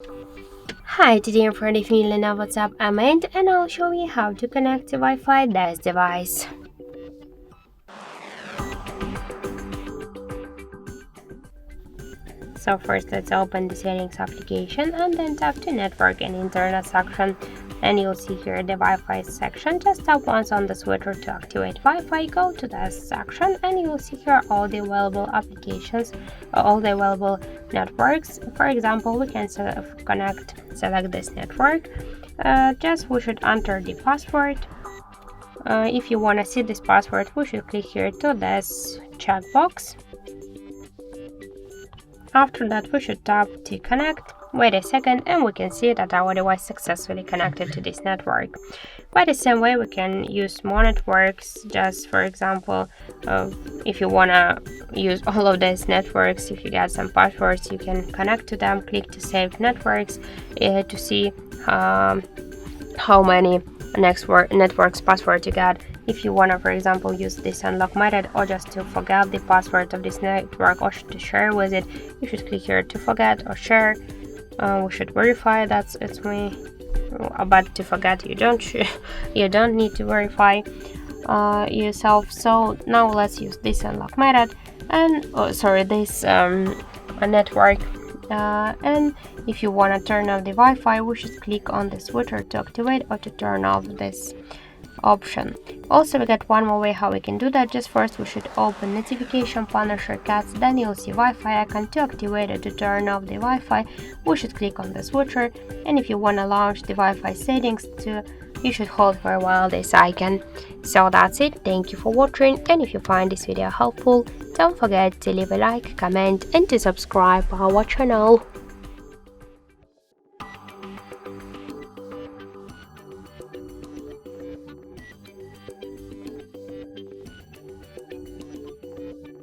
Hi, today I'm for the new Lenovo TAB M8 and I'll show you how to connect to Wi-Fi this device. So first let's open the settings application and then tap to network and internet section, and you'll see here the Wi-Fi section. Just tap once on the switcher to activate Wi-Fi, go to this section and you'll see here all the available applications, all the available networks. For example, we can select this network. Just we should enter the password. If you want to see this password, we should click here to this checkbox. After that, we should tap to connect. Wait a second and we can see that our device successfully connected to this network. By the same way, we can use more networks. Just for example, if you want to use all of these networks, if you get some passwords, you can connect to them, click to save networks to see how many networks password you got. If you want to, for example, use this unlock method or just to forget the password of this network or to share with it, you should click here to forget or share. We should verify that it's me, but to forget you don't need to verify yourself. So now let's use this unlock method and this network. And if you want to turn off the Wi-Fi, we should click on the switcher to activate or to turn off this option. Also, we got one more way how we can do that. Just first we should open notification panel shortcuts, then you'll see Wi-Fi icon. To activate it, to turn off the Wi-Fi, we should click on the switcher, and if you want to launch the Wi-Fi settings you should hold for a while this icon. So that's it. Thank you for watching, and if you find this video helpful, don't forget to leave a like, comment and to subscribe our channel.